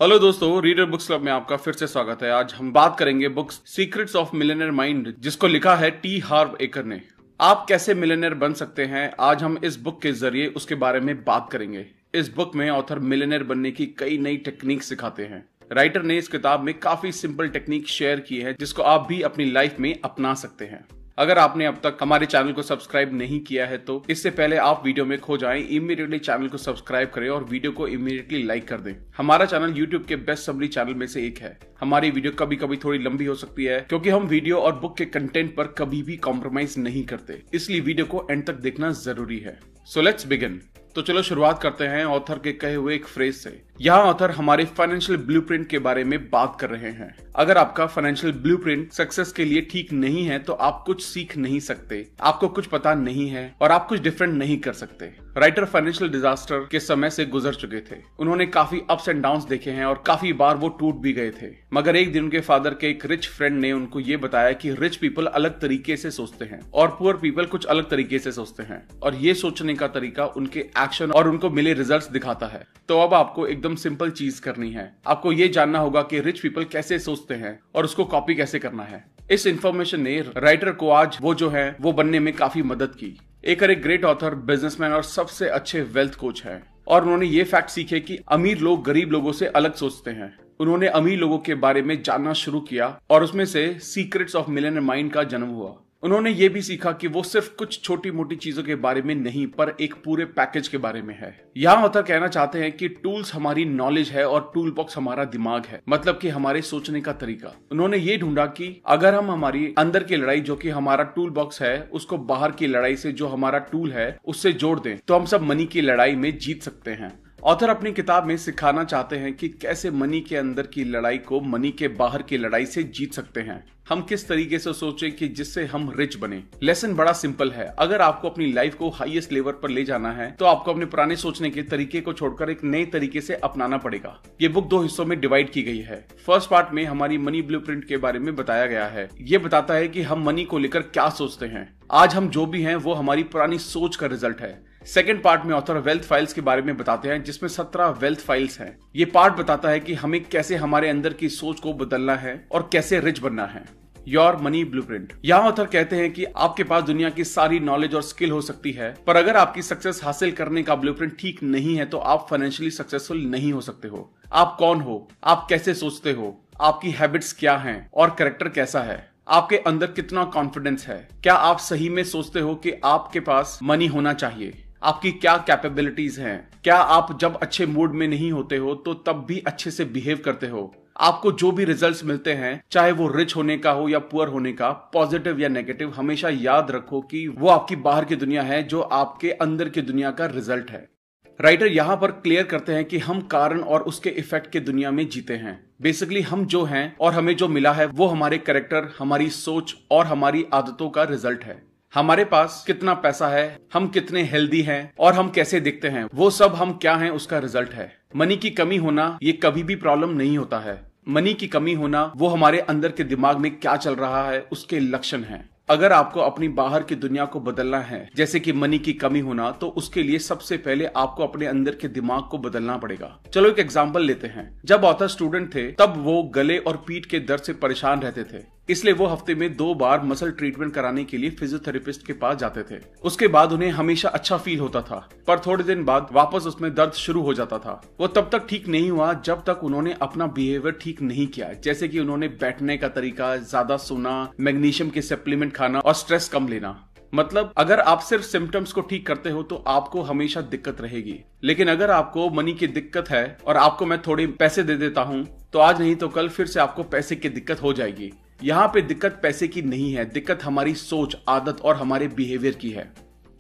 Hello दोस्तों, reader books club में आपका फिर से स्वागत है। आज हम बात करेंगे books secrets of millionaire mind, जिसको लिखा है टी हार्व एकर ने। आप कैसे मिलियनेयर बन सकते हैं, आज हम इस बुक के जरिए उसके बारे में बात करेंगे। इस बुक में ऑथर मिलियनेयर बनने की कई नई टेक्निक सिखाते हैं। राइटर ने इस किताब में काफी सिंपल टेक्निक शेयर की है जिसको आप भी अपनी लाइफ में अपना सकते हैं। अगर आपने अब तक हमारे चैनल को सब्सक्राइब नहीं किया है तो इससे पहले आप वीडियो में खो जाएं, इमीडिएटली चैनल को सब्सक्राइब करें और वीडियो को इमीडिएटली लाइक कर दें। हमारा चैनल यूट्यूब के बेस्ट समरी चैनल में से एक है। हमारी वीडियो कभी कभी थोड़ी लंबी हो सकती है क्योंकि हम वीडियो और बुक के कंटेंट पर कभी भी कॉम्प्रोमाइज नहीं करते, इसलिए वीडियो को एंड तक देखना जरूरी है। So let's begin. तो चलो शुरुआत करते हैं ऑथर के कहे हुए एक फ्रेज से। यहाँ ऑथर हमारे फाइनेंशियल ब्लूप्रिंट के बारे में बात कर रहे हैं। अगर आपका फाइनेंशियल ब्लूप्रिंट सक्सेस के लिए ठीक नहीं है तो आप कुछ सीख नहीं सकते, आपको कुछ पता नहीं है और आप कुछ डिफरेंट नहीं कर सकते। राइटर फाइनेंशियल डिजास्टर के समय से गुजर चुके थे। उन्होंने काफी अप्स एंड डाउन्स देखे हैं और काफी बार वो टूट भी गए थे। मगर एक दिन उनके फादर के एक रिच फ्रेंड ने उनको ये बताया कि रिच पीपल अलग तरीके से सोचते हैं और पुअर पीपल कुछ अलग तरीके से सोचते हैं, और ये सोचने का तरीका उनके एक्शन और उनको मिले रिजल्ट्स दिखाता है। तो अब आपको एकदम सिंपल चीज करनी है। आपको ये जानना होगा कि रिच पीपल कैसे सोचते हैं और उसको कॉपी कैसे करना है। इस इंफॉर्मेशन ने राइटर को आज वो बनने में काफी मदद की। एकर एक ग्रेट ऑथर, बिजनेसमैन और सबसे अच्छे वेल्थ कोच है, और उन्होंने ये फैक्ट सीखे कि अमीर लोग गरीब लोगों से अलग सोचते हैं। उन्होंने अमीर लोगों के बारे में जानना शुरू किया और उसमें से सीक्रेट्स ऑफ मिलियनेयर माइंड का जन्म हुआ। उन्होंने ये भी सीखा कि वो सिर्फ कुछ छोटी मोटी चीजों के बारे में नहीं पर एक पूरे पैकेज के बारे में है। यहाँ ऑथर कहना चाहते हैं कि टूल्स हमारी नॉलेज है और टूल बॉक्स हमारा दिमाग है, मतलब कि हमारे सोचने का तरीका। उन्होंने ये ढूंढा कि अगर हम हमारी अंदर की लड़ाई जो कि हमारा टूल बॉक्स है उसको बाहर की लड़ाई से जो हमारा टूल है उससे जोड़ दें तो हम सब मनी की लड़ाई में जीत सकते हैं। ऑथर अपनी किताब में सिखाना चाहते हैं कि कैसे मनी के अंदर की लड़ाई को मनी के बाहर की लड़ाई से जीत सकते हैं। हम किस तरीके से सोचें कि जिससे हम रिच बने। लेसन बड़ा सिंपल है। अगर आपको अपनी लाइफ को हाईएस्ट लेवल पर ले जाना है तो आपको अपने पुराने सोचने के तरीके को छोड़कर एक नए तरीके से अपनाना पड़ेगा। ये बुक 2 हिस्सों में डिवाइड की गई है। फर्स्ट पार्ट में हमारी मनी ब्लूप्रिंट के बारे में बताया गया है। ये बताता है कि हम मनी को लेकर क्या सोचते हैं। आज हम जो भी हैं वो हमारी पुरानी सोच का रिजल्ट है। सेकेंड पार्ट में ऑथर वेल्थ फाइल्स के बारे में बताते हैं, जिसमें 17 वेल्थ फाइल्स हैं। ये पार्ट बताता है कि हमें कैसे हमारे अंदर की सोच को बदलना है और कैसे रिच बनना है। Your money blueprint. यहाँ ऑथर कहते हैं कि आपके पास दुनिया की सारी नॉलेज और स्किल हो सकती है, पर अगर आपकी सक्सेस हासिल करने का ब्लूप्रिंट ठीक नहीं है तो आप फाइनेंशियली सक्सेसफुल नहीं हो सकते हो। आप कौन हो, आप कैसे सोचते हो, आपकी हैबिट्स क्या हैं और कैरेक्टर कैसा है, आपके अंदर कितना कॉन्फिडेंस है, क्या आप सही में सोचते हो कि आपके पास मनी होना चाहिए, आपकी क्या कैपेबिलिटीज हैं, क्या आप जब अच्छे मूड में नहीं होते हो तो तब भी अच्छे से बिहेव करते हो, आपको जो भी रिजल्ट्स मिलते हैं चाहे वो रिच होने का हो या पुअर होने का, पॉजिटिव या नेगेटिव, हमेशा याद रखो कि वो आपकी बाहर की दुनिया है जो आपके अंदर की दुनिया का रिजल्ट है। राइटर यहाँ पर क्लियर करते हैं कि हम कारण और उसके इफेक्ट के दुनिया में जीते हैं। बेसिकली हम जो हैं और हमें जो मिला है वो हमारे कैरेक्टर, हमारी सोच और हमारी आदतों का रिजल्ट है। हमारे पास कितना पैसा है, हम कितने हेल्दी हैं और हम कैसे दिखते हैं, वो सब हम क्या हैं उसका रिजल्ट है। मनी की कमी होना ये कभी भी प्रॉब्लम नहीं होता है। मनी की कमी होना वो हमारे अंदर के दिमाग में क्या चल रहा है उसके लक्षण हैं। अगर आपको अपनी बाहर की दुनिया को बदलना है, जैसे कि मनी की कमी होना, तो उसके लिए सबसे पहले आपको अपने अंदर के दिमाग को बदलना पड़ेगा। चलो एक एग्जांपल लेते हैं। जब ऑथर स्टूडेंट थे तब वो गले और पीठ के दर्द से परेशान रहते थे, इसलिए वो हफ्ते में 2 बार मसल ट्रीटमेंट कराने के लिए फिजियोथेरेपिस्ट के पास जाते थे। उसके बाद उन्हें हमेशा अच्छा फील होता था, पर थोड़े दिन बाद वापस उसमें दर्द शुरू हो जाता था। वो तब तक ठीक नहीं हुआ जब तक उन्होंने अपना बिहेवियर ठीक नहीं किया, जैसे कि उन्होंने बैठने का तरीका, ज्यादा सोना, मैग्नीशियम के सप्लीमेंट खाना और स्ट्रेस कम लेना। मतलब अगर आप सिर्फ सिम्टम्स को ठीक करते हो तो आपको हमेशा दिक्कत रहेगी, लेकिन अगर आपको मनी की दिक्कत है और आपको मैं थोड़े पैसे दे देता हूँ तो आज नहीं तो कल फिर से आपको पैसे की दिक्कत हो जाएगी। यहाँ पे दिक्कत पैसे की नहीं है, दिक्कत हमारी सोच, आदत और हमारे बिहेवियर की है।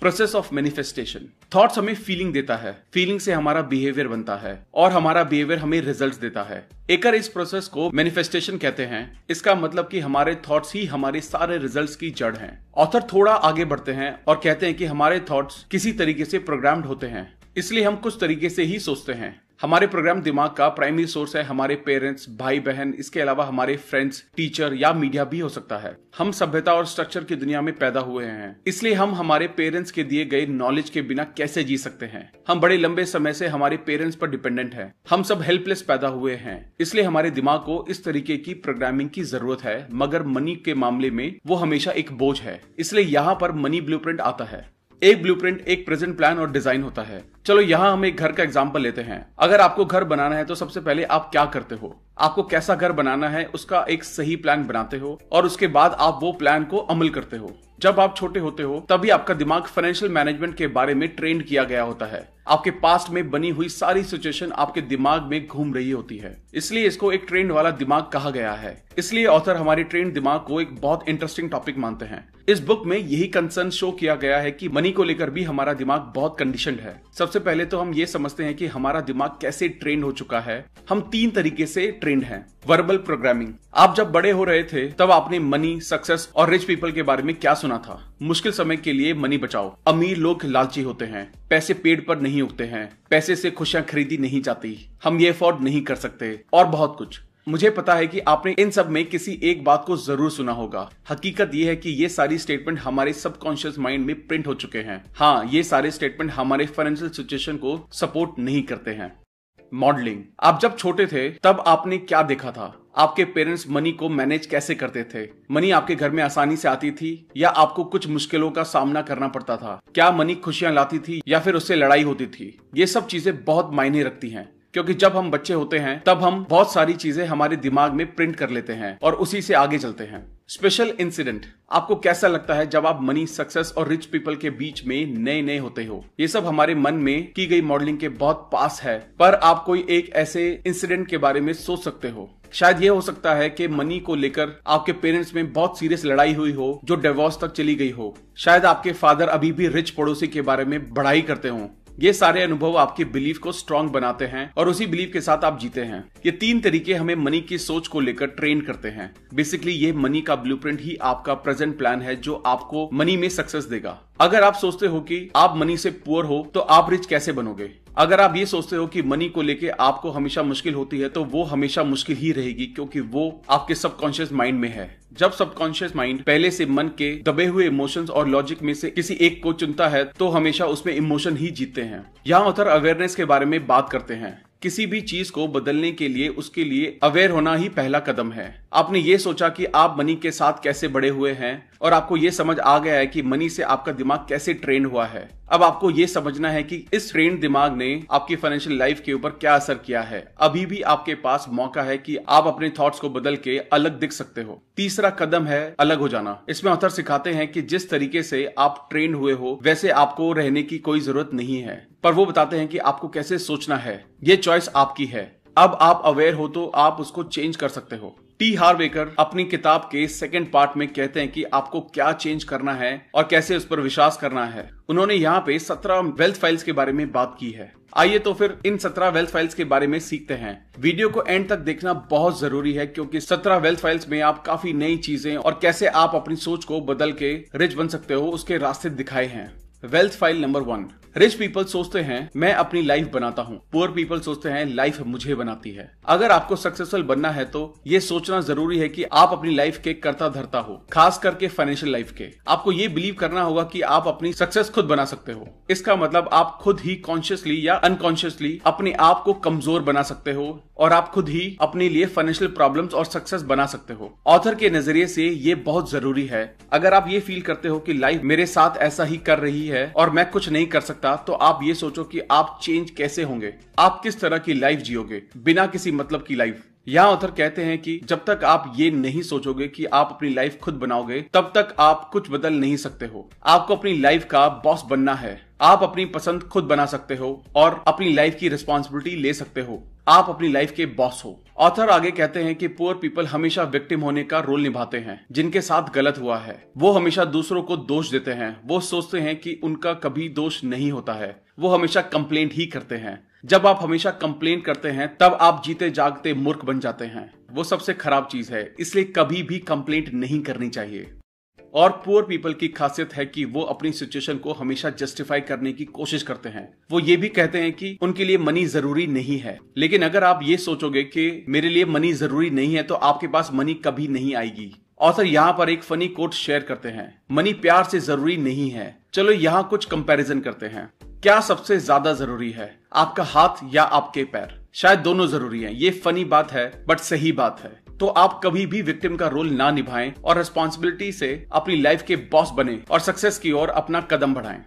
Process of manifestation. थॉट्स हमें फीलिंग देता है, फीलिंग से हमारा बिहेवियर बनता है और हमारा बिहेवियर हमें रिजल्ट्स देता है। एकर इस प्रोसेस को मैनिफेस्टेशन कहते हैं। इसका मतलब कि हमारे थॉट्स ही हमारे सारे रिजल्ट्स की जड़ हैं। ऑथर थोड़ा आगे बढ़ते हैं और कहते हैं कि हमारे थॉट्स किसी तरीके से प्रोग्राम्ड होते हैं, इसलिए हम कुछ तरीके से ही सोचते हैं। हमारे प्रोग्राम दिमाग का प्राइमरी सोर्स है हमारे पेरेंट्स, भाई बहन, इसके अलावा हमारे फ्रेंड्स, टीचर या मीडिया भी हो सकता है। हम सभ्यता और स्ट्रक्चर की दुनिया में पैदा हुए हैं, इसलिए हम हमारे पेरेंट्स के दिए गए नॉलेज के बिना कैसे जी सकते हैं। हम बड़े लंबे समय से हमारे पेरेंट्स पर डिपेंडेंट हैं। हम सब हेल्पलेस पैदा हुए हैं, इसलिए हमारे दिमाग को इस तरीके की प्रोग्रामिंग की जरूरत है। मगर मनी के मामले में वो हमेशा एक बोझ है, इसलिए यहाँ पर मनी ब्लूप्रिंट आता है। एक ब्लूप्रिंट एक प्रेजेंट प्लान और डिजाइन होता है। चलो यहाँ हम एक घर का एग्जांपल लेते हैं। अगर आपको घर बनाना है तो सबसे पहले आप क्या करते हो? आपको कैसा घर बनाना है उसका एक सही प्लान बनाते हो और उसके बाद आप वो प्लान को अमल करते हो। जब आप छोटे होते हो तभी आपका दिमाग फाइनेंशियल मैनेजमेंट के बारे में ट्रेंड किया गया होता है। आपके पास्ट में बनी हुई सारी सिचुएशन आपके दिमाग में घूम रही होती है, इसलिए इसको एक ट्रेंड वाला दिमाग कहा गया है। इसलिए ऑथर हमारे ट्रेंड दिमाग को एक बहुत इंटरेस्टिंग टॉपिक मानते हैं। इस बुक में यही कंसर्न शो किया गया है कि मनी को लेकर भी हमारा दिमाग बहुत कंडीशनड है। सबसे पहले तो हम ये समझते हैं कि हमारा दिमाग कैसे ट्रेंड हो चुका है। हम 3 तरीके से ट्रेंड हैं। Verbal programming. आप जब बड़े हो रहे थे तब आपने मनी, सक्सेस और रिच पीपल के बारे में क्या सुना था? मुश्किल समय के लिए मनी बचाओ, अमीर लोग लालची होते हैं, पैसे पेड़ पर नहीं उगते हैं, पैसे से खुशियां खरीदी नहीं जाती, हम ये अफोर्ड नहीं कर सकते और बहुत कुछ। मुझे पता है कि आपने इन सब में किसी एक बात को जरूर सुना होगा। हकीकत ये है कि ये सारी स्टेटमेंट हमारे सबकॉन्शियस माइंड में प्रिंट हो चुके हैं। हाँ, ये सारे स्टेटमेंट हमारे फाइनेंशियल सिचुएशन को सपोर्ट नहीं करते हैं। मॉडलिंग। आप जब छोटे थे तब आपने क्या देखा था? आपके पेरेंट्स मनी को मैनेज कैसे करते थे? मनी आपके घर में आसानी से आती थी या आपको कुछ मुश्किलों का सामना करना पड़ता था? क्या मनी खुशियां लाती थी या फिर उससे लड़ाई होती थी? ये सब चीजें बहुत मायने रखती हैं, क्योंकि जब हम बच्चे होते हैं तब हम बहुत सारी चीजें हमारे दिमाग में प्रिंट कर लेते हैं और उसी से आगे चलते हैं। Special incident. आपको कैसा लगता है जब आप मनी, सक्सेस और रिच पीपल के बीच में नए नए होते हो? ये सब हमारे मन में की गई मॉडलिंग के बहुत पास है, पर आप कोई एक ऐसे इंसिडेंट के बारे में सोच सकते हो। शायद ये हो सकता है कि मनी को लेकर आपके पेरेंट्स में बहुत सीरियस लड़ाई हुई हो जो डिवोर्स तक चली गई हो। शायद आपके फादर अभी भी रिच पड़ोसी के बारे में बढ़ाई करते हो। ये सारे अनुभव आपके बिलीफ को स्ट्रांग बनाते हैं और उसी बिलीफ के साथ आप जीते हैं। ये 3 तरीके हमें मनी की सोच को लेकर ट्रेन करते हैं। बेसिकली ये मनी का ब्लूप्रिंट ही आपका प्रेजेंट प्लान है जो आपको मनी में सक्सेस देगा। अगर आप सोचते हो कि आप मनी से पुअर हो तो आप रिच कैसे बनोगे? अगर आप ये सोचते हो कि मनी को लेके आपको हमेशा मुश्किल होती है तो वो हमेशा मुश्किल ही रहेगी, क्योंकि वो आपके सबकॉन्शियस माइंड में है। जब सबकॉन्शियस माइंड पहले से मन के दबे हुए इमोशंस और लॉजिक में से किसी एक को चुनता है तो हमेशा उसमें इमोशन ही जीतते हैं। यहाँ ऑथर अवेयरनेस के बारे में बात करते हैं। किसी भी चीज को बदलने के लिए उसके लिए अवेयर होना ही पहला कदम है। आपने ये सोचा कि आप मनी के साथ कैसे बड़े हुए हैं और आपको ये समझ आ गया है कि मनी से आपका दिमाग कैसे ट्रेन हुआ है। अब आपको ये समझना है कि इस ट्रेन दिमाग ने आपकी फाइनेंशियल लाइफ के ऊपर क्या असर किया है। अभी भी आपके पास मौका है कि आप अपने थॉट्स को बदल के अलग दिख सकते हो। तीसरा कदम है अलग हो जाना। इसमें ऑथर सिखाते हैं कि जिस तरीके से आप ट्रेन हुए हो वैसे आपको रहने की कोई जरूरत नहीं है, पर वो बताते हैं कि आपको कैसे सोचना है। ये चॉइस आपकी है। अब आप अवेयर हो तो आप उसको चेंज कर सकते हो। टी हार्व एकर अपनी किताब के 2nd पार्ट में कहते हैं कि आपको क्या चेंज करना है और कैसे उस पर विश्वास करना है। उन्होंने यहाँ पे 17 वेल्थ फाइल्स के बारे में बात की है। आइए तो फिर इन 17 वेल्थ फाइल्स के बारे में सीखते हैं। वीडियो को एंड तक देखना बहुत जरूरी है, क्योंकि 17 वेल्थ फाइल्स में आप काफी नई चीजें और कैसे आप अपनी सोच को बदल के रिच बन सकते हो उसके रास्ते दिखाए हैं। Wealth file number 1। Rich people सोचते हैं मैं अपनी लाइफ बनाता हूँ, पुअर पीपल सोचते हैं लाइफ मुझे बनाती है। अगर आपको सक्सेसफुल बनना है तो ये सोचना जरूरी है कि आप अपनी लाइफ के कर्ता धर्ता हो, खास करके फाइनेंशियल लाइफ के। आपको ये बिलीव करना होगा कि आप अपनी सक्सेस खुद बना सकते हो। इसका मतलब आप खुद ही कॉन्शियसली या अनकॉन्शियसली अपने आप को कमजोर बना सकते हो और आप खुद ही अपने लिए फाइनेंशियल प्रॉब्लम्स और सक्सेस बना सकते हो। ऑथर के नजरिए से ये बहुत जरूरी है। अगर आप ये फील करते हो कि लाइफ मेरे साथ ऐसा ही कर रही है और मैं कुछ नहीं कर सकता, तो आप ये सोचो कि आप चेंज कैसे होंगे, आप किस तरह की लाइफ जियोगे बिना किसी मतलब की लाइफ। यहाँ ऑथर कहते हैं कि जब तक आप ये नहीं सोचोगे कि आप अपनी लाइफ खुद बनाओगे तब तक आप कुछ बदल नहीं सकते हो। आपको अपनी लाइफ का बॉस बनना है। आप अपनी पसंद खुद बना सकते हो और अपनी लाइफ की रिस्पॉन्सिबिलिटी ले सकते हो। आप अपनी लाइफ के बॉस हो। ऑथर आगे कहते हैं कि पुअर पीपल हमेशा विक्टिम होने का रोल निभाते हैं। जिनके साथ गलत हुआ है वो हमेशा दूसरों को दोष देते हैं। वो सोचते हैं कि उनका कभी दोष नहीं होता है। वो हमेशा कंप्लेंट ही करते हैं। जब आप हमेशा कंप्लेन करते हैं तब आप जीते जागते मूर्ख बन जाते हैं। वो सबसे खराब चीज है, इसलिए कभी भी कंप्लेंट नहीं करनी चाहिए। और पुअर पीपल की खासियत है कि वो अपनी सिचुएशन को हमेशा जस्टिफाई करने की कोशिश करते हैं। वो ये भी कहते हैं कि उनके लिए मनी जरूरी नहीं है। लेकिन अगर आप ये सोचोगे कि मेरे लिए मनी जरूरी नहीं है तो आपके पास मनी कभी नहीं आएगी। ऑथर यहाँ पर एक फनी कोट शेयर करते हैं, मनी प्यार से जरूरी नहीं है। चलो यहाँ कुछ कंपैरिजन करते हैं। क्या सबसे ज्यादा जरूरी है, आपका हाथ या आपके पैर? शायद दोनों जरूरी हैं। ये फनी बात है बट सही बात है। तो आप कभी भी विक्टिम का रोल ना निभाएं और रिस्पॉन्सिबिलिटी से अपनी लाइफ के बॉस बने और सक्सेस की ओर अपना कदम बढ़ाएं।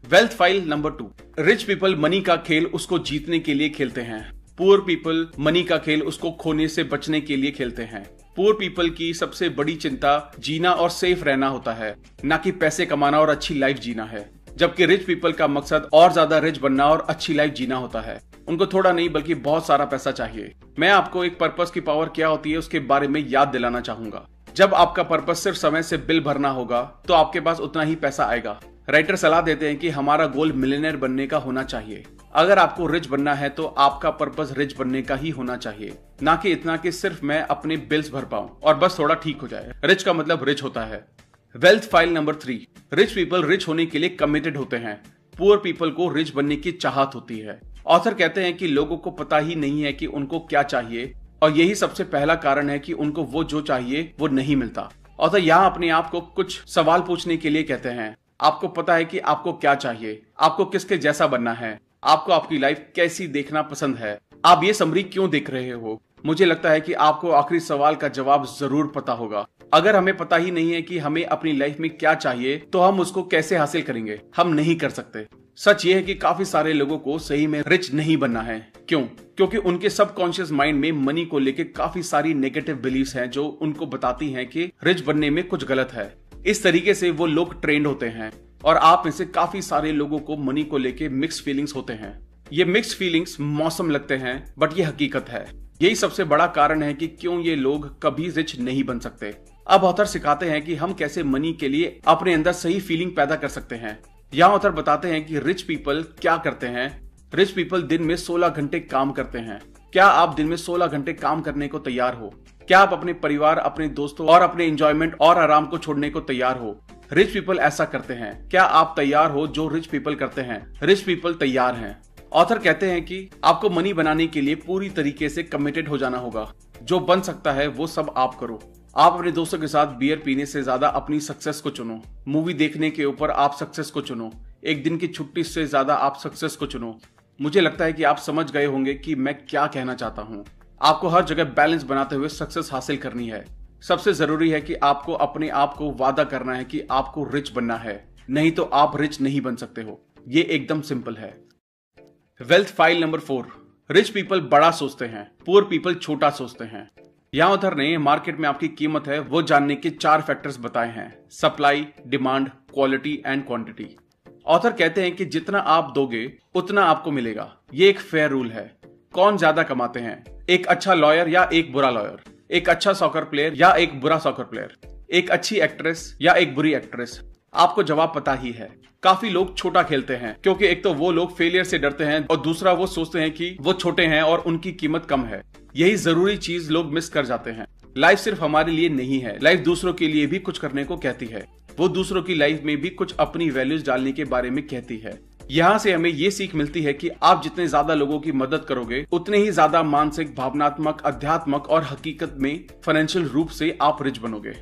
Wealth file number 2। Rich people money का खेल उसको जीतने के लिए खेलते हैं। पुअर पीपल मनी का खेल उसको खोने से बचने के लिए खेलते हैं। पुअर पीपल की सबसे बड़ी चिंता जीना और सेफ रहना होता है, ना कि पैसे कमाना और अच्छी लाइफ जीना है। जबकि रिच पीपल का मकसद और ज्यादा रिच बनना और अच्छी लाइफ जीना होता है। उनको थोड़ा नहीं बल्कि बहुत सारा पैसा चाहिए। मैं आपको एक पर्पस की पावर क्या होती है उसके बारे में याद दिलाना चाहूंगा। जब आपका पर्पस सिर्फ समय से बिल भरना होगा तो आपके पास उतना ही पैसा आएगा। राइटर सलाह देते हैं कि हमारा गोल मिलियनेयर बनने का होना चाहिए। अगर आपको रिच बनना है तो आपका पर्पस रिच बनने का ही होना चाहिए, ना कि इतना कि सिर्फ मैं अपने बिल्स भर पाऊं और बस थोड़ा ठीक हो जाए। रिच का मतलब रिच होता है। Wealth file number 3। Rich people rich होने के लिए कमिटेड होते हैं। पुअर पीपल को रिच बनने की चाहत होती है। ऑथर कहते हैं कि लोगों को पता ही नहीं है कि उनको क्या चाहिए और यही सबसे पहला कारण है कि उनको वो जो चाहिए वो नहीं मिलता। ऑथर यहाँ अपने आप को कुछ सवाल पूछने के लिए कहते हैं। आपको पता है कि आपको क्या चाहिए, आपको किसके जैसा बनना है, आपको आपकी लाइफ कैसी देखना पसंद है, आप ये समरी क्यों देख रहे हो? मुझे लगता है कि आपको आखिरी सवाल का जवाब जरूर पता होगा। अगर हमें पता ही नहीं है कि हमें अपनी लाइफ में क्या चाहिए तो हम उसको कैसे हासिल करेंगे? हम नहीं कर सकते। सच ये है कि काफी सारे लोगों को सही में रिच नहीं बनना है। क्यों? क्योंकि उनके सबकॉन्शियस माइंड में मनी को लेकर काफी सारी नेगेटिव बिलीफ्स हैं जो उनको बताती हैं कि रिच बनने में कुछ गलत है। इस तरीके से वो लोग ट्रेंड होते हैं और आप में से काफी सारे लोगों को मनी को लेकर मिक्स फीलिंग्स होते हैं। ये मिक्स फीलिंग्स मौसम लगते हैं बट ये हकीकत है। यही सबसे बड़ा कारण है कि क्यों ये लोग कभी रिच नहीं बन सकते। अब ऑथर सिखाते हैं कि हम कैसे मनी के लिए अपने अंदर सही फीलिंग पैदा कर सकते हैं। यहाँ ऑथर बताते हैं कि रिच पीपल क्या करते हैं। रिच पीपल दिन में 16 घंटे काम करते हैं। क्या आप दिन में 16 घंटे काम करने को तैयार हो? क्या आप अपने परिवार, अपने दोस्तों और अपने एंजॉयमेंट और आराम को छोड़ने को तैयार हो? रिच पीपल ऐसा करते हैं। क्या आप तैयार हो जो रिच पीपल करते हैं? रिच पीपल तैयार हैं। ऑथर कहते हैं कि आपको मनी बनाने के लिए पूरी तरीके से कमिटेड हो जाना होगा। जो बन सकता है वो सब आप करो। आप अपने दोस्तों के साथ बियर पीने से ज्यादा अपनी सक्सेस को चुनो। मूवी देखने के ऊपर आप सक्सेस को चुनो। एक दिन की छुट्टी से ज्यादा आप सक्सेस को चुनो। मुझे लगता है कि आप समझ गए होंगे कि मैं क्या कहना चाहता हूँ। आपको हर जगह बैलेंस बनाते हुए सक्सेस हासिल करनी है। सबसे जरूरी है कि आपको अपने आप को वादा करना है कि आपको रिच बनना है, नहीं तो आप रिच नहीं बन सकते हो। ये एकदम सिंपल है। Wealth file number 4। Rich people बड़ा सोचते हैं, पुअर पीपल छोटा सोचते हैं। यहाँ ऑथर ने मार्केट में आपकी कीमत है वो जानने के 4 फैक्टर्स बताए हैं: supply, demand, quality and quantity. Author कहते हैं कि जितना आप दोगे उतना आपको मिलेगा। ये एक फेयर रूल है। कौन ज्यादा कमाते हैं, एक अच्छा लॉयर या एक बुरा लॉयर, एक अच्छा सॉकर प्लेयर या एक बुरा सॉकर प्लेयर, एक अच्छी एक्ट्रेस या एक बुरी एक्ट्रेस? आपको जवाब पता ही है। काफी लोग छोटा खेलते हैं क्योंकि एक तो वो लोग फेलियर से डरते हैं और दूसरा वो सोचते हैं कि वो छोटे हैं और उनकी कीमत कम है। यही जरूरी चीज लोग मिस कर जाते हैं। लाइफ सिर्फ हमारे लिए नहीं है, लाइफ दूसरों के लिए भी कुछ करने को कहती है। वो दूसरों की लाइफ में भी कुछ अपनी वैल्यूज डालने के बारे में कहती है। यहाँ से हमें ये सीख मिलती है कि आप जितने ज्यादा लोगों की मदद करोगे उतने ही ज्यादा मानसिक, भावनात्मक, अध्यात्मक और हकीकत में फाइनेंशियल रूप से आप रिच बनोगे।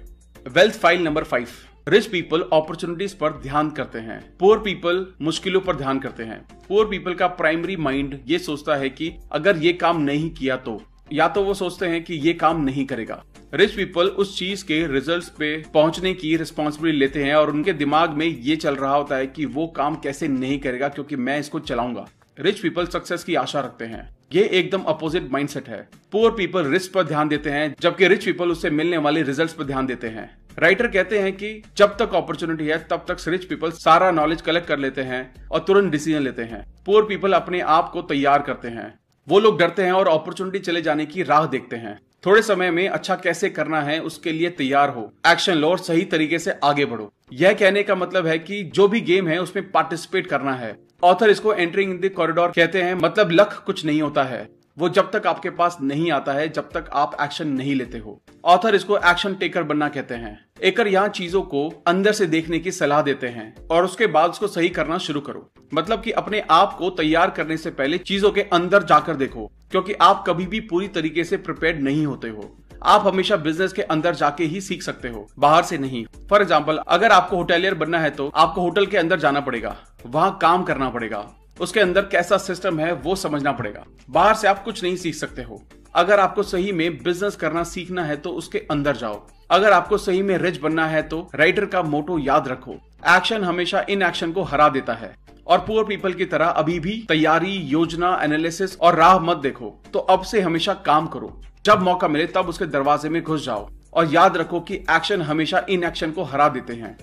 Wealth file number 5। Rich people opportunities पर ध्यान करते हैं, पुअर पीपल मुश्किलों पर ध्यान करते हैं। पुअर पीपल का प्राइमरी माइंड ये सोचता है कि अगर ये काम नहीं किया तो, या तो वो सोचते हैं कि ये काम नहीं करेगा। रिच पीपल उस चीज के रिजल्ट्स पे पहुंचने की रिस्पॉन्सिबिलिटी लेते हैं और उनके दिमाग में ये चल रहा होता है कि वो काम कैसे नहीं करेगा क्योंकि मैं इसको चलाऊंगा। रिच पीपल सक्सेस की आशा रखते हैं। ये एकदम अपोजिट माइंडसेट है। पुअर पीपल रिस्क पर ध्यान देते हैं जबकि रिच पीपल उससे मिलने वाले रिजल्ट्स पर ध्यान देते हैं। राइटर कहते हैं कि जब तक अपॉर्चुनिटी है तब तक रिच पीपल सारा नॉलेज कलेक्ट कर लेते हैं और तुरंत डिसीजन लेते हैं। पुअर पीपल अपने आप को तैयार करते हैं। वो लोग डरते हैं और अपॉर्चुनिटी चले जाने की राह देखते हैं। थोड़े समय में अच्छा कैसे करना है उसके लिए तैयार हो, एक्शन लो और सही तरीके से आगे बढ़ो। यह कहने का मतलब है कि जो भी गेम है उसमें पार्टिसिपेट करना है। ऑथर इसको एंटरिंग इन द कॉरिडोर कहते हैं, मतलब लक कुछ नहीं होता है, वो जब तक आपके पास नहीं आता है, जब तक आप एक्शन नहीं लेते हो। ऑथर इसको एक्शन टेकर बनना कहते हैं। एकर यहाँ चीजों को अंदर से देखने की सलाह देते हैं और उसके बाद उसको सही करना शुरू करो। मतलब कि अपने आप को तैयार करने से पहले चीजों के अंदर जाकर देखो, क्योंकि आप कभी भी पूरी तरीके से प्रिपेयर्ड नहीं होते हो। आप हमेशा बिजनेस के अंदर जाके ही सीख सकते हो, बाहर से नहीं। फॉर एग्जाम्पल, अगर आपको होटेलियर बनना है तो आपको होटल के अंदर जाना पड़ेगा, वहां काम करना पड़ेगा, उसके अंदर कैसा सिस्टम है वो समझना पड़ेगा। बाहर से आप कुछ नहीं सीख सकते हो। अगर आपको सही में बिजनेस करना सीखना है तो उसके अंदर जाओ। अगर आपको सही में रिच बनना है तो राइटर का मोटो याद रखो, एक्शन हमेशा इन एक्शन को हरा देता है। और पुअर पीपल की तरह अभी भी तैयारी, योजना, एनालिसिस और राह मत देखो। तो अब से हमेशा काम करो, जब मौका मिले तब उसके दरवाजे में घुस जाओ और याद रखो कि एक्शन हमेशा इन एक्शन को हरा देते हैं।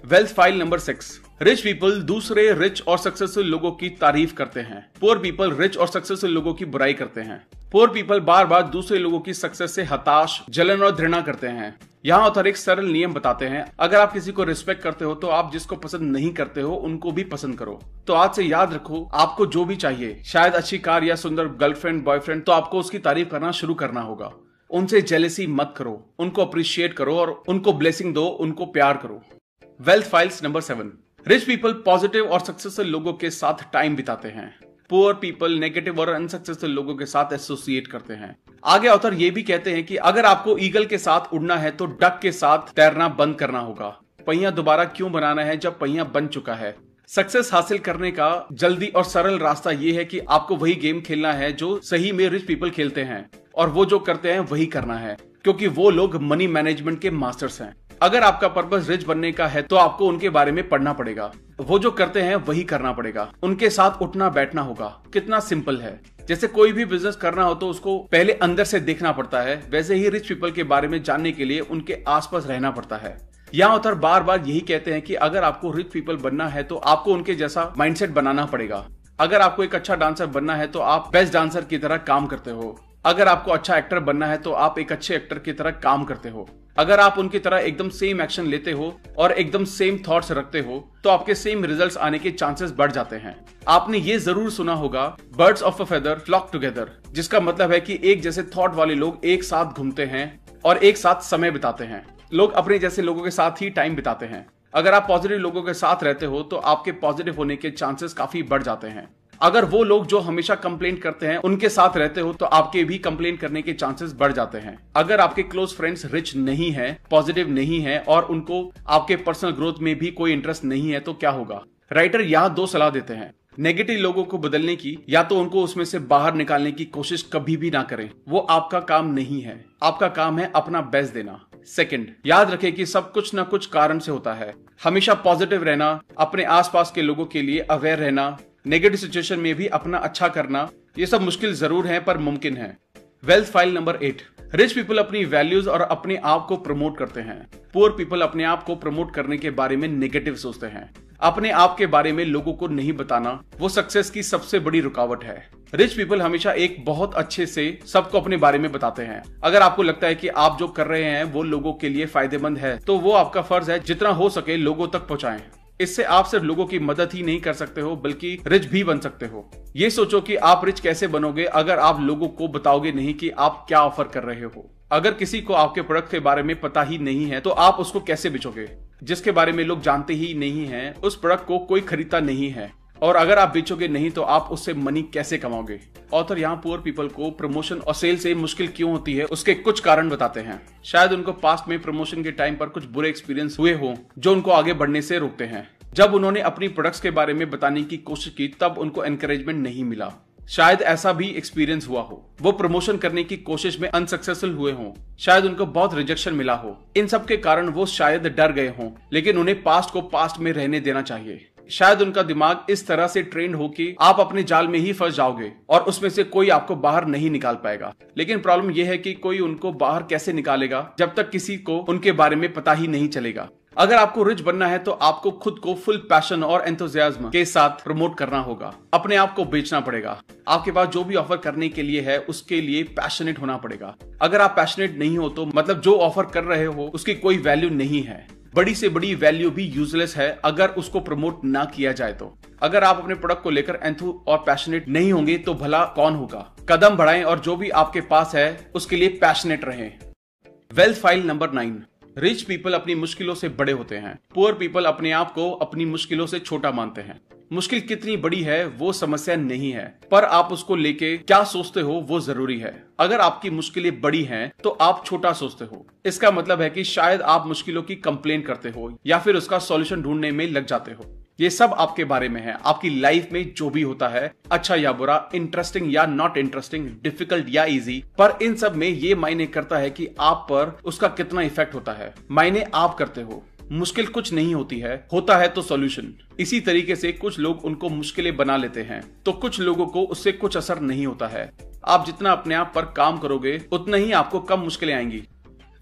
Wealth file number 6। Rich people दूसरे रिच और सक्सेसफुल लोगों की तारीफ करते हैं। पुअर पीपल रिच और सक्सेसफुल लोगों की बुराई करते हैं। पुअर पीपल बार बार दूसरे लोगों की सक्सेस से हताश, जलन और घृणा करते हैं। यहाँ ऑथर एक सरल नियम बताते हैं, अगर आप किसी को रिस्पेक्ट करते हो तो आप जिसको पसंद नहीं करते हो उनको भी पसंद करो। तो आज से याद रखो, आपको जो भी चाहिए, शायद अच्छी कार या सुंदर गर्लफ्रेंड, बॉयफ्रेंड, तो आपको उसकी तारीफ करना शुरू करना होगा। उनसे जेलसी मत करो, उनको अप्रिशिएट करो और उनको ब्लेसिंग दो, उनको प्यार करो। Wealth files number 7। Rich people positive और सक्सेसफुल लोगों के साथ टाइम बिताते हैं। पुअर पीपल नेगेटिव और अनसक्सेसफुल लोगों के साथ एसोसिएट करते हैं। आगे ऑथर ये भी कहते हैं कि अगर आपको ईगल के साथ उड़ना है तो डक के साथ तैरना बंद करना होगा। पहिया दोबारा क्यों बनाना है जब पहिया बन चुका है। सक्सेस हासिल करने का जल्दी और सरल रास्ता ये है कि आपको वही गेम खेलना है जो सही में रिच पीपल खेलते हैं, और वो जो करते हैं वही करना है, क्योंकि वो लोग मनी मैनेजमेंट के मास्टर्स हैं। अगर आपका पर्पस रिच बनने का है तो आपको उनके बारे में पढ़ना पड़ेगा, वो जो करते हैं वही करना पड़ेगा, उनके साथ उठना बैठना होगा। कितना सिंपल है। जैसे कोई भी बिजनेस करना हो तो उसको पहले अंदर से देखना पड़ता है, वैसे ही रिच पीपल के बारे में जानने के लिए उनके आसपास रहना पड़ता है। यहाँ ऑथर बार बार यही कहते हैं कि अगर आपको रिच पीपल बनना है तो आपको उनके जैसा माइंडसेट बनाना पड़ेगा। अगर आपको एक अच्छा डांसर बनना है तो आप बेस्ट डांसर की तरह काम करते हो। अगर आपको अच्छा एक्टर बनना है तो आप एक अच्छे एक्टर की तरह काम करते हो। अगर आप उनकी तरह एकदम सेम एक्शन लेते हो और एकदम सेम थॉट्स रखते हो तो आपके सेम रिजल्ट्स आने के चांसेस बढ़ जाते हैं। आपने ये जरूर सुना होगा, birds of a feather flock together, जिसका मतलब है कि एक जैसे थॉट वाले लोग एक साथ घूमते हैं और एक साथ समय बिताते हैं। लोग अपने जैसे लोगों के साथ ही टाइम बिताते हैं। अगर आप पॉजिटिव लोगों के साथ रहते हो तो आपके पॉजिटिव होने के चांसेस काफी बढ़ जाते हैं। अगर वो लोग जो हमेशा कंप्लेंट करते हैं उनके साथ रहते हो तो आपके भी कंप्लेंट करने के चांसेस बढ़ जाते हैं। अगर आपके क्लोज फ्रेंड्स रिच नहीं है, पॉजिटिव नहीं है और उनको आपके पर्सनल ग्रोथ में भी कोई इंटरेस्ट नहीं है तो क्या होगा। राइटर यहाँ 2 सलाह देते हैं। नेगेटिव लोगों को बदलने की, या तो उनको उसमें से बाहर निकालने की कोशिश कभी भी ना करें, वो आपका काम नहीं है। आपका काम है अपना बेस्ट देना। सेकंड, याद रखें कि सब कुछ ना कुछ कारण से होता है। हमेशा पॉजिटिव रहना, अपने आसपास के लोगों के लिए अवेयर रहना, नेगेटिव सिचुएशन में भी अपना अच्छा करना, ये सब मुश्किल जरूर है पर मुमकिन है। Wealth file number 8। Rich people अपनी वैल्यूज और अपने आप को प्रमोट करते हैं। पुअर पीपल अपने आप को प्रमोट करने के बारे में नेगेटिव सोचते हैं। अपने आप के बारे में लोगों को नहीं बताना वो सक्सेस की सबसे बड़ी रुकावट है। रिच पीपल हमेशा एक बहुत अच्छे से सबको अपने बारे में बताते हैं। अगर आपको लगता है कि आप जो कर रहे हैं वो लोगों के लिए फायदेमंद है तो वो आपका फर्ज है जितना हो सके लोगों तक पहुंचाएं। इससे आप सिर्फ लोगों की मदद ही नहीं कर सकते हो बल्कि रिच भी बन सकते हो। ये सोचो कि आप रिच कैसे बनोगे अगर आप लोगों को बताओगे नहीं कि आप क्या ऑफर कर रहे हो। अगर किसी को आपके प्रोडक्ट के बारे में पता ही नहीं है तो आप उसको कैसे बेचोगे। जिसके बारे में लोग जानते ही नहीं है उस प्रोडक्ट को कोई खरीदता नहीं है, और अगर आप बेचोगे नहीं तो आप उससे मनी कैसे कमाओगे। ऑथर यहाँ पुअर पीपल को प्रमोशन और सेल से मुश्किल क्यों होती है उसके कुछ कारण बताते हैं। शायद उनको पास्ट में प्रमोशन के टाइम पर कुछ बुरे एक्सपीरियंस हुए हो जो उनको आगे बढ़ने से रोकते हैं। जब उन्होंने अपनी प्रोडक्ट्स के बारे में बताने की कोशिश की तब उनको एनकरेजमेंट नहीं मिला। शायद ऐसा भी एक्सपीरियंस हुआ हो। वो प्रमोशन करने की कोशिश में अनसक्सेसफुल हुए हों। शायद उनको बहुत रिजेक्शन मिला हो। इन सब के कारण वो शायद डर गए हों, लेकिन उन्हें पास्ट को पास्ट में रहने देना चाहिए। शायद उनका दिमाग इस तरह से ट्रेंड हो कि आप अपने जाल में ही फंस जाओगे और उसमें से कोई आपको बाहर नहीं निकाल पाएगा। लेकिन प्रॉब्लम यह है कि कोई उनको बाहर कैसे निकालेगा जब तक किसी को उनके बारे में पता ही नहीं चलेगा। अगर आपको रिच बनना है तो आपको खुद को फुल पैशन और एंथुसियाज्म के साथ प्रमोट करना होगा। अपने आप को बेचना पड़ेगा। आपके पास जो भी ऑफर करने के लिए है उसके लिए पैशनेट होना पड़ेगा। अगर आप पैशनेट नहीं हो तो मतलब जो ऑफर कर रहे हो उसकी कोई वैल्यू नहीं है। बड़ी से बड़ी वैल्यू भी यूजलेस है अगर उसको प्रमोट ना किया जाए तो। अगर आप अपने प्रोडक्ट को लेकर एंथु और पैशनेट नहीं होंगे तो भला कौन होगा। कदम बढ़ाएं और जो भी आपके पास है उसके लिए पैशनेट रहें। Wealth file number 9। Rich people अपनी मुश्किलों से बड़े होते हैं, पुअर पीपल अपने आप को अपनी मुश्किलों से छोटा मानते हैं। मुश्किल कितनी बड़ी है वो समस्या नहीं है, पर आप उसको लेके क्या सोचते हो वो जरूरी है। अगर आपकी मुश्किलें बड़ी हैं तो आप छोटा सोचते हो, इसका मतलब है कि शायद आप मुश्किलों की कंप्लेन करते हो या फिर उसका सॉल्यूशन ढूंढने में लग जाते हो। ये सब आपके बारे में है। आपकी लाइफ में जो भी होता है, अच्छा या बुरा, इंटरेस्टिंग या नॉट इंटरेस्टिंग, डिफिकल्ट या इजी, पर इन सब में ये मायने करता है कि आप पर उसका कितना इफेक्ट होता है। मायने आप करते हो। मुश्किल कुछ नहीं होती है, होता है तो सॉल्यूशन। इसी तरीके से कुछ लोग उनको मुश्किलें बना लेते हैं तो कुछ लोगों को उससे कुछ असर नहीं होता है। आप जितना अपने आप पर काम करोगे उतना ही आपको कम मुश्किलें आएंगी।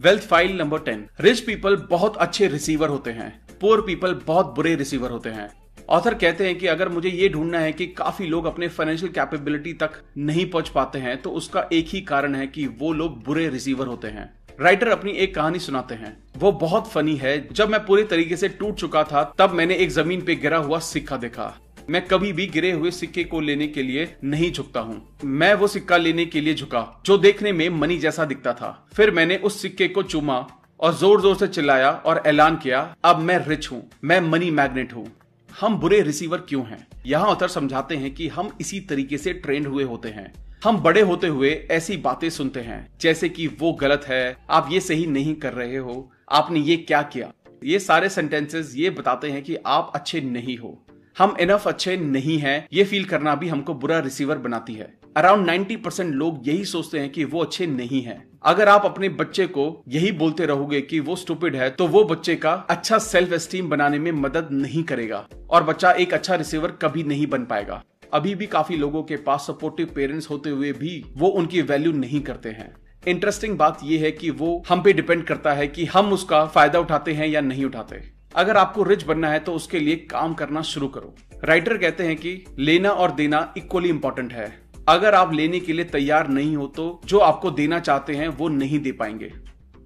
Wealth file number 10। Rich people बहुत अच्छे रिसीवर होते हैं, पुअर पीपल बहुत बुरे रिसीवर होते हैं। ऑथर कहते हैं कि अगर मुझे ये ढूंढना है कि काफी लोग अपने फाइनेंशियल कैपेबिलिटी तक नहीं पहुंच पाते हैं तो उसका एक ही कारण है कि वो लोग बुरे रिसीवर होते हैं। राइटर अपनी एक कहानी सुनाते हैं, वो बहुत फनी है। जब मैं पूरी तरीके से टूट चुका था तब मैंने एक जमीन पे गिरा हुआ सिक्का देखा। मैं कभी भी गिरे हुए सिक्के को लेने के लिए नहीं झुकता हूँ। मैं वो सिक्का लेने के लिए झुका जो देखने में मनी जैसा दिखता था। फिर मैंने उस सिक्के को चूमा और जोर जोर से चिल्लाया और ऐलान किया, अब मैं रिच हूँ, मैं मनी मैग्नेट हूँ। हम बुरे रिसीवर क्यों हैं? यहाँ ऑथर समझाते हैं कि हम इसी तरीके से ट्रेंड हुए होते हैं। हम बड़े होते हुए ऐसी बातें सुनते हैं जैसे कि वो गलत है, आप ये सही नहीं कर रहे हो, आपने ये क्या किया। ये सारे सेंटेंसेस ये बताते हैं कि आप अच्छे नहीं हो, हम इनफ अच्छे नहीं हैं। ये फील करना भी हमको बुरा रिसीवर बनाती है। अराउंड 90% लोग यही सोचते हैं कि वो अच्छे नहीं हैं। अगर आप अपने बच्चे को यही बोलते रहोगे कि वो स्टूपिड है तो वो बच्चे का अच्छा सेल्फ एस्टीम बनाने में मदद नहीं करेगा और बच्चा एक अच्छा रिसीवर कभी नहीं बन पाएगा। अभी भी काफी लोगों के पास सपोर्टिव पेरेंट्स होते हुए भी वो उनकी वैल्यू नहीं करते हैं। इंटरेस्टिंग बात यह है कि वो हम पे डिपेंड करता है कि हम उसका फायदा उठाते हैं या नहीं उठाते। अगर आपको रिच बनना है तो उसके लिए काम करना शुरू करो। राइटर कहते हैं कि लेना और देना इक्वली इंपॉर्टेंट है। अगर आप लेने के लिए तैयार नहीं हो तो जो आपको देना चाहते हैं वो नहीं दे पाएंगे।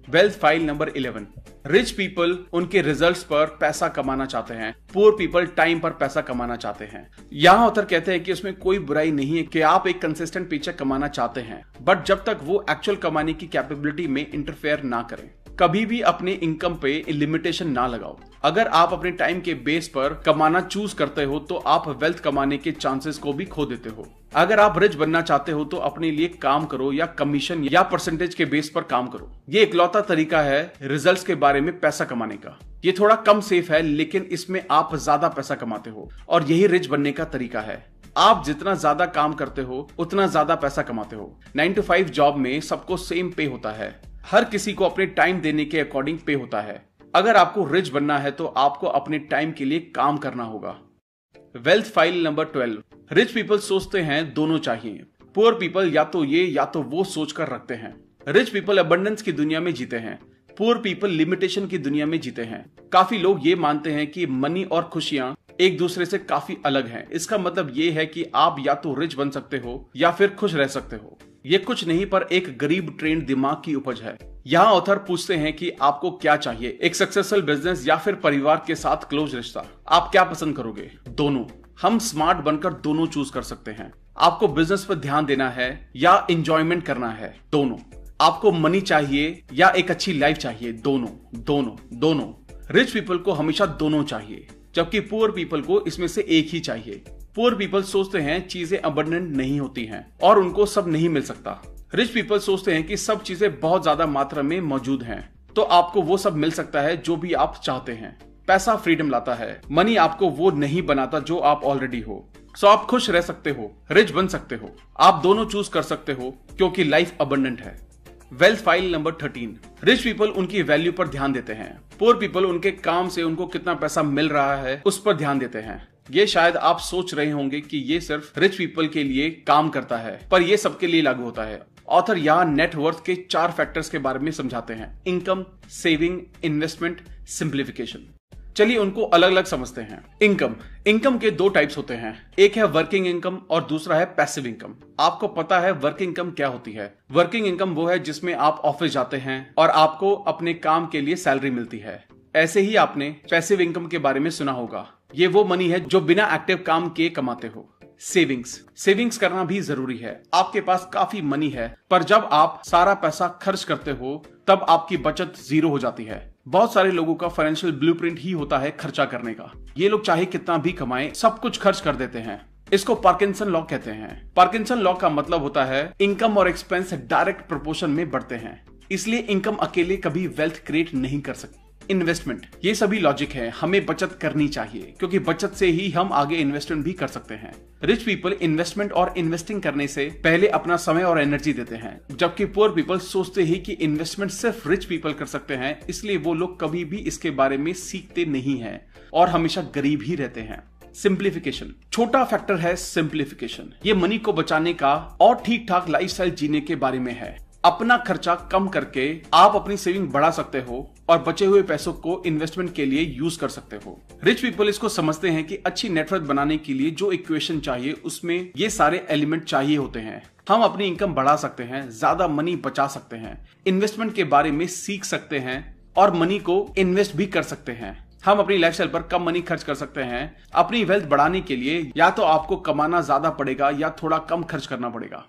Wealth file number 11। Rich people उनके रिजल्ट्स पर पैसा कमाना चाहते हैं, पुअर पीपल टाइम पर पैसा कमाना चाहते हैं। यहाँ ऑथर कहते हैं कि उसमें कोई बुराई नहीं है कि आप एक कंसिस्टेंट पेचेक कमाना चाहते हैं, बट जब तक वो एक्चुअल कमाने की कैपेबिलिटी में इंटरफेयर ना करें। कभी भी अपने इनकम पे लिमिटेशन ना लगाओ। अगर आप अपने टाइम के बेस पर कमाना चूज करते हो तो आप वेल्थ कमाने के चांसेस को भी खो देते हो। अगर आप रिच बनना चाहते हो तो अपने लिए काम करो या कमीशन या परसेंटेज के बेस पर काम करो। ये इकलौता तरीका है रिजल्ट्स के बारे में पैसा कमाने का। ये थोड़ा कम सेफ है लेकिन इसमें आप ज्यादा पैसा कमाते हो और यही रिच बनने का तरीका है। आप जितना ज्यादा काम करते हो उतना ज्यादा पैसा कमाते हो। 9 to 5 जॉब में सबको सेम पे होता है, हर किसी को अपने टाइम देने के अकॉर्डिंग पे होता है। अगर आपको रिच बनना है तो आपको अपने टाइम के लिए काम करना होगा। Wealth file number 12। Rich people सोचते हैं दोनों चाहिए, पुअर पीपल या तो ये या तो वो सोचकर रखते हैं। रिच पीपल अबंडेंस की दुनिया में जीते हैं, पुअर पीपल लिमिटेशन की दुनिया में जीते हैं। काफी लोग ये मानते हैं कि मनी और खुशियां एक दूसरे से काफी अलग हैं। इसका मतलब ये है कि आप या तो रिच बन सकते हो या फिर खुश रह सकते हो। ये कुछ नहीं पर एक गरीब ट्रेंड दिमाग की उपज है। यहाँ ऑथर पूछते हैं कि आपको क्या चाहिए, एक सक्सेसफुल बिजनेस या फिर परिवार के साथ क्लोज रिश्ता। आप क्या पसंद करोगे? दोनों। हम स्मार्ट बनकर दोनों चूज कर सकते हैं। आपको बिजनेस पर ध्यान देना है या एंजॉयमेंट करना है? दोनों। आपको मनी चाहिए या एक अच्छी लाइफ चाहिए? दोनों दोनों दोनों। रिच पीपल को हमेशा दोनों चाहिए जबकि पुअर पीपल को इसमें से एक ही चाहिए। पुअर पीपल सोचते हैं चीजें अबंडेंट नहीं होती हैं और उनको सब नहीं मिल सकता। रिच पीपल सोचते हैं कि सब चीजें बहुत ज्यादा मात्रा में मौजूद हैं, तो आपको वो सब मिल सकता है जो भी आप चाहते हैं। पैसा फ्रीडम लाता है, मनी आपको वो नहीं बनाता जो आप ऑलरेडी हो। सो आप खुश रह सकते हो, रिच बन सकते हो, आप दोनों चूज कर सकते हो क्योंकि लाइफ अबंडेंट है। Wealth file number 13। Rich people उनकी वैल्यू पर ध्यान देते हैं, पुअर पीपल उनके काम से उनको कितना पैसा मिल रहा है उस पर ध्यान देते हैं। ये शायद आप सोच रहे होंगे कि ये सिर्फ रिच पीपल के लिए काम करता है, पर ये सबके लिए लागू होता है। ऑथर यहाँ नेटवर्थ के 4 फैक्टर्स के बारे में समझाते हैं: इनकम, सेविंग, इन्वेस्टमेंट, सिंप्लीफिकेशन। चलिए उनको अलग अलग समझते हैं। इनकम के 2 टाइप्स होते हैं, एक है वर्किंग इनकम और दूसरा है पैसिव इनकम। आपको पता है वर्किंग इनकम क्या होती है? वर्किंग इनकम वो है जिसमें आप ऑफिस जाते हैं और आपको अपने काम के लिए सैलरी मिलती है। ऐसे ही आपने पैसिव इनकम के बारे में सुना होगा। ये वो मनी है जो बिना एक्टिव काम किए कमाते हो। सेविंग्स करना भी जरूरी है। आपके पास काफी मनी है, पर जब आप सारा पैसा खर्च करते हो तब आपकी बचत जीरो हो जाती है। बहुत सारे लोगों का फाइनेंशियल ब्लूप्रिंट ही होता है खर्चा करने का। ये लोग चाहे कितना भी कमाएं, सब कुछ खर्च कर देते हैं। इसको पार्किंसन लॉ कहते हैं। पार्किंसन लॉ का मतलब होता है इनकम और एक्सपेंस डायरेक्ट प्रोपोर्शन में बढ़ते हैं, इसलिए इनकम अकेले कभी वेल्थ क्रिएट नहीं कर सकती। इन्वेस्टमेंट, ये सभी लॉजिक है। हमें बचत करनी चाहिए क्योंकि बचत से ही हम आगे इन्वेस्टमेंट भी कर सकते हैं। रिच पीपल इन्वेस्टमेंट और इन्वेस्टिंग करने से पहले अपना समय और एनर्जी देते हैं, जबकि पुअर पीपल सोचते ही कि इन्वेस्टमेंट सिर्फ रिच पीपल कर सकते हैं, इसलिए वो लोग कभी भी इसके बारे में सीखते नहीं हैं और हमेशा गरीब ही रहते हैं। सिंप्लीफिकेशन, छोटा फैक्टर है सिंप्लीफिकेशन। ये मनी को बचाने का और ठीक ठाक लाइफस्टाइल जीने के बारे में है। अपना खर्चा कम करके आप अपनी सेविंग बढ़ा सकते हो और बचे हुए पैसों को इन्वेस्टमेंट के लिए यूज कर सकते हो। रिच पीपल इसको समझते हैं कि अच्छी नेटवर्थ बनाने के लिए जो इक्वेशन चाहिए उसमें ये सारे एलिमेंट चाहिए होते हैं। हम अपनी इनकम बढ़ा सकते हैं, ज्यादा मनी बचा सकते हैं, इन्वेस्टमेंट के बारे में सीख सकते हैं और मनी को इन्वेस्ट भी कर सकते हैं। हम अपनी लाइफस्टाइल पर कम मनी खर्च कर सकते हैं। अपनी वेल्थ बढ़ाने के लिए या तो आपको कमाना ज्यादा पड़ेगा या थोड़ा कम खर्च करना पड़ेगा।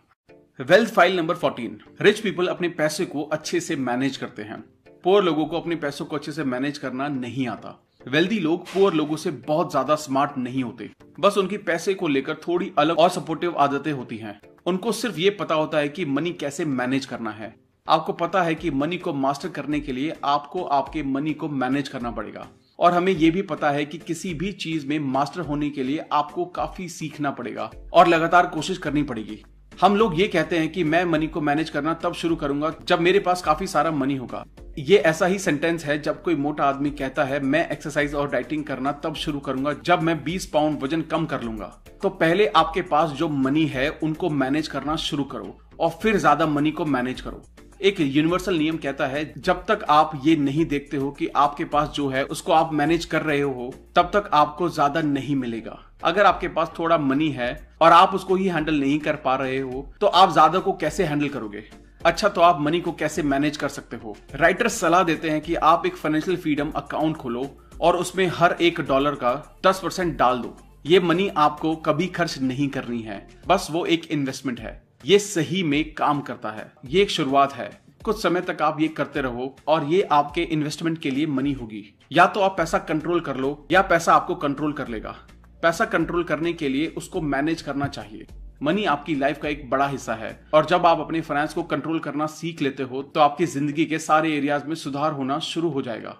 Wealth file number 14, rich people अपने पैसे को अच्छे से मैनेज करते हैं। पुअर लोगों को अपने पैसों को अच्छे से मैनेज करना नहीं आता। वेल्दी लोग पुअर लोगों से बहुत ज्यादा स्मार्ट नहीं होते, बस उनकी पैसे को लेकर थोड़ी अलग और सपोर्टिव आदतें होती हैं। उनको सिर्फ ये पता होता है कि मनी कैसे मैनेज करना है। आपको पता है कि मनी को मास्टर करने के लिए आपको आपके मनी को मैनेज करना पड़ेगा, और हमें यह भी पता है कि किसी भी चीज में मास्टर होने के लिए आपको काफी सीखना पड़ेगा और लगातार कोशिश करनी पड़ेगी। हम लोग ये कहते हैं कि मैं मनी को मैनेज करना तब शुरू करूंगा जब मेरे पास काफी सारा मनी होगा। ये ऐसा ही सेंटेंस है जब कोई मोटा आदमी कहता है मैं एक्सरसाइज और डाइटिंग करना तब शुरू करूंगा जब मैं 20 पाउंड वजन कम कर लूंगा। तो पहले आपके पास जो मनी है उनको मैनेज करना शुरू करो और फिर ज्यादा मनी को मैनेज करो। एक यूनिवर्सल नियम कहता है जब तक आप ये नहीं देखते हो कि आपके पास जो है उसको आप मैनेज कर रहे हो, तब तक आपको ज्यादा नहीं मिलेगा। अगर आपके पास थोड़ा मनी है और आप उसको ही हैंडल नहीं कर पा रहे हो तो आप ज्यादा को कैसे हैंडल करोगे? अच्छा, तो आप मनी को कैसे मैनेज कर सकते हो? राइटर्स सलाह देते हैं कि आप एक फाइनेंशियल फ्रीडम अकाउंट खोलो और उसमें हर $1 का 10% डाल दो। ये मनी आपको कभी खर्च नहीं करनी है, बस वो एक इन्वेस्टमेंट है। ये सही में काम करता है। ये एक शुरुआत है। कुछ समय तक आप ये करते रहो और ये आपके इन्वेस्टमेंट के लिए मनी होगी। या तो आप पैसा कंट्रोल कर लो या पैसा आपको कंट्रोल कर लेगा। पैसा कंट्रोल करने के लिए उसको मैनेज करना चाहिए। मनी आपकी लाइफ का एक बड़ा हिस्सा है और जब आप अपने फाइनेंस को कंट्रोल करना सीख लेते हो तो आपकी जिंदगी के सारे एरियाज में सुधार होना शुरू हो जाएगा।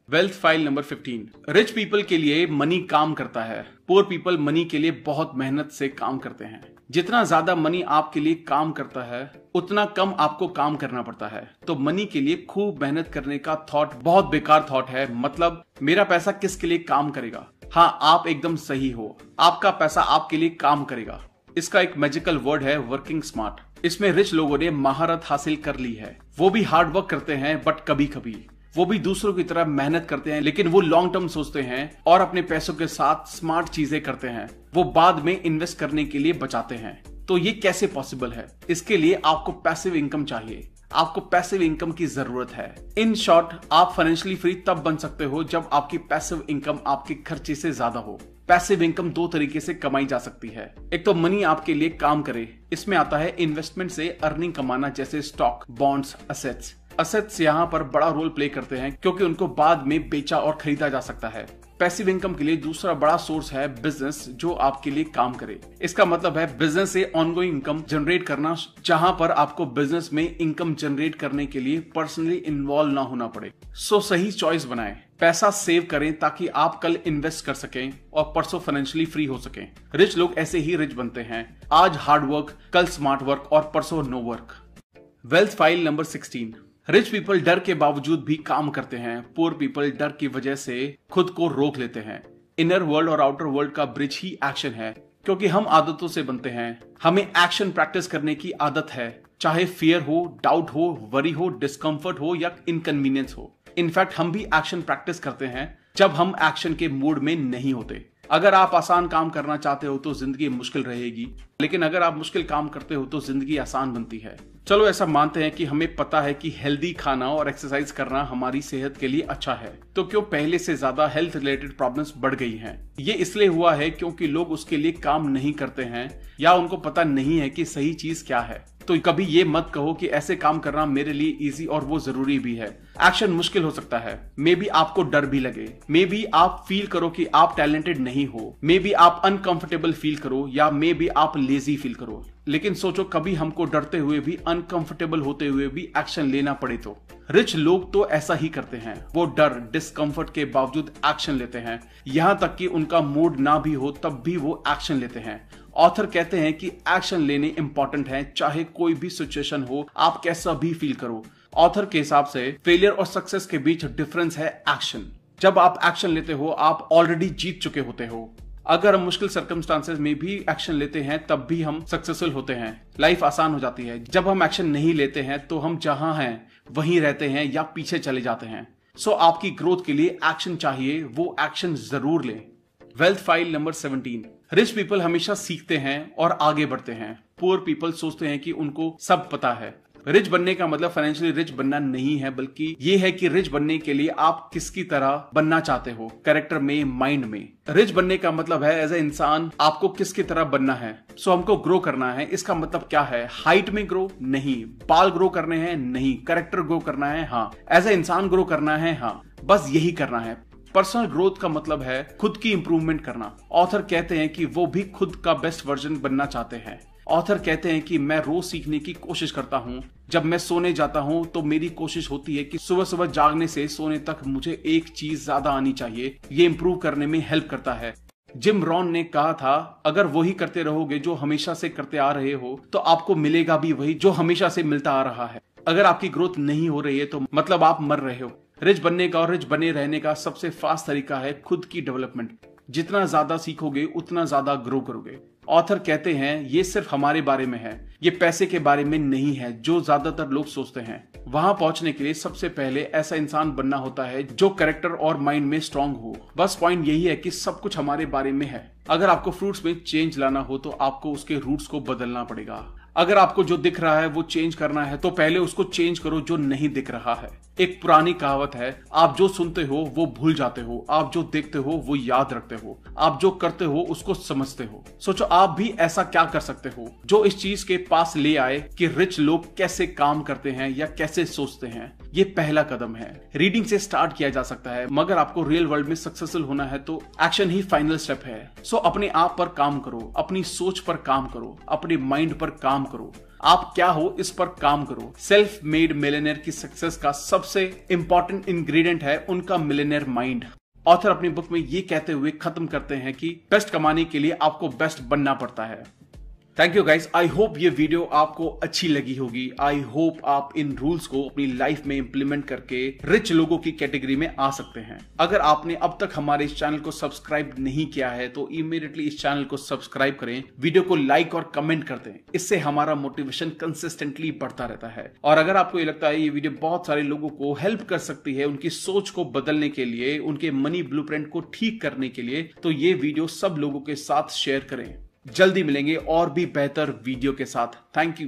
Wealth file number 15, rich people के लिए मनी काम करता है, पुअर पीपल मनी के लिए बहुत मेहनत से काम करते हैं। जितना ज्यादा मनी आपके लिए काम करता है उतना कम आपको काम करना पड़ता है। तो मनी के लिए खूब मेहनत करने का थॉट बहुत बेकार थॉट है। मतलब मेरा पैसा किसके लिए काम करेगा? हाँ, आप एकदम सही हो, आपका पैसा आपके लिए काम करेगा। इसका एक मैजिकल वर्ड है वर्किंग स्मार्ट। इसमें रिच लोगों ने महारत हासिल कर ली है। वो भी हार्ड वर्क करते हैं, बट कभी कभी वो भी दूसरों की तरह मेहनत करते हैं, लेकिन वो लॉन्ग टर्म सोचते हैं और अपने पैसों के साथ स्मार्ट चीजें करते हैं। वो बाद में इन्वेस्ट करने के लिए बचाते हैं। तो ये कैसे पॉसिबल है? इसके लिए आपको पैसिव इनकम चाहिए। आपको पैसिव इनकम की जरूरत है। इन शॉर्ट, आप फाइनेंशियली फ्री तब बन सकते हो जब आपकी पैसिव इनकम आपके खर्चे से ज्यादा हो। पैसिव इनकम दो तरीके से कमाई जा सकती है। एक तो मनी आपके लिए काम करे। इसमें आता है इन्वेस्टमेंट से अर्निंग कमाना, जैसे स्टॉक, बॉन्ड्स, असेट्स। असेट्स यहाँ पर बड़ा रोल प्ले करते हैं क्योंकि उनको बाद में बेचा और खरीदा जा सकता है। पैसिव इनकम के लिए दूसरा बड़ा सोर्स है बिजनेस, जो आपके लिए काम करे। इसका मतलब है बिजनेस से ऑनगोइंग इनकम जनरेट करना, जहां पर आपको बिजनेस में इनकम जनरेट करने के लिए पर्सनली इन्वॉल्व ना होना पड़े। सो सही चॉइस बनाएं। पैसा सेव करें ताकि आप कल इन्वेस्ट कर सकें और परसों फाइनेंशियली फ्री हो सकें। रिच लोग ऐसे ही रिच बनते हैं। आज हार्ड वर्क, कल स्मार्ट वर्क और परसों no work. Wealth file number 16, rich people डर के बावजूद भी काम करते हैं। पुअर पीपल डर की वजह से खुद को रोक लेते हैं। इनर वर्ल्ड और आउटर वर्ल्ड का ब्रिज ही एक्शन है, क्योंकि हम आदतों से बनते हैं। हमें एक्शन प्रैक्टिस करने की आदत है, चाहे फियर हो, डाउट हो, वरी हो, डिस्कम्फर्ट हो या इनकन्वीनियंस हो। इनफैक्ट हम भी एक्शन प्रैक्टिस करते हैं जब हम एक्शन के मूड में नहीं होते। अगर आप आसान काम करना चाहते हो तो जिंदगी मुश्किल रहेगी, लेकिन अगर आप मुश्किल काम करते हो तो जिंदगी आसान बनती है। चलो ऐसा मानते हैं कि हमें पता है कि हेल्दी खाना और एक्सरसाइज करना हमारी सेहत के लिए अच्छा है, तो क्यों पहले से ज्यादा हेल्थ रिलेटेड प्रॉब्लम्स बढ़ गई हैं? ये इसलिए हुआ है क्योंकि लोग उसके लिए काम नहीं करते हैं या उनको पता नहीं है कि सही चीज क्या है। तो कभी ये मत कहो कि ऐसे काम करना मेरे लिए इजी और वो जरूरी भी है। एक्शन मुश्किल हो सकता है, मे बी आपको डर भी लगे, मे बी आप फील करो कि आप टैलेंटेड नहीं हो, मे बी आप अनकंफर्टेबल फील करो, या मे बी आप लेजी फील करो। लेकिन सोचो कभी हमको डरते हुए भी, अनकंफर्टेबल होते हुए भी एक्शन लेना पड़े तो। रिच लोग तो ऐसा ही करते हैं, वो डर डिस्कंफर्ट के बावजूद एक्शन लेते हैं, यहां तक कि उनका मूड ना भी हो तब भी वो एक्शन लेते हैं। ऑथर कहते हैं कि एक्शन लेने इंपॉर्टेंट है, चाहे कोई भी सिचुएशन हो, आप कैसा भी फील करो। ऑथर के हिसाब से फेलियर और सक्सेस के बीच डिफरेंस है एक्शन। जब आप एक्शन लेते हो आप ऑलरेडी जीत चुके होते हो। अगर हम मुश्किल सर्कमस्टांसेस में भी एक्शन लेते हैं तब भी हम सक्सेसफुल होते हैं, लाइफ आसान हो जाती है। जब हम एक्शन नहीं लेते हैं तो हम जहां हैं वहीं रहते हैं या पीछे चले जाते हैं। सो आपकी ग्रोथ के लिए एक्शन चाहिए, वो एक्शन जरूर लें। Wealth file number 17। Rich people हमेशा सीखते हैं और आगे बढ़ते हैं। पुअर पीपल सोचते हैं कि उनको सब पता है। रिच बनने का मतलब फाइनेंशियली रिच बनना नहीं है, बल्कि ये है कि रिच बनने के लिए आप किसकी तरह बनना चाहते हो, कैरेक्टर में, माइंड में। रिच बनने का मतलब है एज ए इंसान आपको किसकी तरह बनना है। सो हमको ग्रो करना है। इसका मतलब क्या है? हाइट में ग्रो नहीं, बाल ग्रो करने हैं नहीं, कैरेक्टर ग्रो करना है हाँ, एज ए इंसान ग्रो करना है हाँ, बस यही करना है। पर्सनल ग्रोथ का मतलब है खुद की इंप्रूवमेंट करना। ऑथर कहते हैं कि वो भी खुद का बेस्ट वर्जन बनना चाहते हैं। ऑथर कहते हैं कि मैं रोज सीखने की कोशिश करता हूँ। जब मैं सोने जाता हूँ तो मेरी कोशिश होती है कि सुबह सुबह जागने से सोने तक मुझे एक चीज ज्यादा आनी चाहिए। ये इंप्रूव करने में हेल्प करता है। जिम रॉन ने कहा था, अगर वही करते रहोगे जो हमेशा से करते आ रहे हो तो आपको मिलेगा भी वही जो हमेशा से मिलता आ रहा है। अगर आपकी ग्रोथ नहीं हो रही है तो मतलब आप मर रहे हो। रिच बनने का और रिच बने रहने का सबसे फास्ट तरीका है खुद की डेवलपमेंट। जितना ज्यादा सीखोगे उतना ज्यादा ग्रो करोगे। ऑथर कहते हैं ये सिर्फ हमारे बारे में है, ये पैसे के बारे में नहीं है जो ज्यादातर लोग सोचते हैं। वहां पहुंचने के लिए सबसे पहले ऐसा इंसान बनना होता है जो कैरेक्टर और माइंड में स्ट्रांग हो। बस पॉइंट यही है कि सब कुछ हमारे बारे में है। अगर आपको फ्रूट्स में चेंज लाना हो तो आपको उसके रूट्स को बदलना पड़ेगा। अगर आपको जो दिख रहा है वो चेंज करना है तो पहले उसको चेंज करो जो नहीं दिख रहा है। एक पुरानी कहावत है, आप जो सुनते हो वो भूल जाते हो, आप जो देखते हो वो याद रखते हो, आप जो करते हो उसको समझते हो। सोचो आप भी ऐसा क्या कर सकते हो जो इस चीज के पास ले आए कि रिच लोग कैसे काम करते हैं या कैसे सोचते हैं। ये पहला कदम है। रीडिंग से स्टार्ट किया जा सकता है, मगर आपको रियल वर्ल्ड में सक्सेसफुल होना है तो एक्शन ही फाइनल स्टेप है। सो अपने आप पर काम करो, अपनी सोच पर काम करो, अपने माइंड पर काम करो। आप क्या हो इस पर काम करो। सेल्फ मेड मिलियनेयर की सक्सेस का सबसे इंपॉर्टेंट इंग्रेडिएंट है उनका मिलियनेयर माइंड। ऑथर अपनी बुक में ये कहते हुए खत्म करते हैं कि बेस्ट कमाने के लिए आपको बेस्ट बनना पड़ता है। Thank you guys, I hope ये वीडियो आपको अच्छी लगी होगी। आई होप आप इन रूल्स को अपनी लाइफ में इंप्लीमेंट करके रिच लोगों की कैटेगरी में आ सकते हैं। अगर आपने अब तक हमारे इस चैनल को सब्सक्राइब नहीं किया है तो इमीडिएटली इस चैनल को सब्सक्राइब करें, वीडियो को लाइक और कमेंट कर दें। इससे हमारा मोटिवेशन कंसिस्टेंटली बढ़ता रहता है। और अगर आपको ये लगता है ये वीडियो बहुत सारे लोगों को हेल्प कर सकती है उनकी सोच को बदलने के लिए, उनके मनी ब्लूप्रिंट को ठीक करने के लिए, तो ये वीडियो सब लोगों के साथ शेयर करें। जल्दी मिलेंगे और भी बेहतर वीडियो के साथ। Thank you.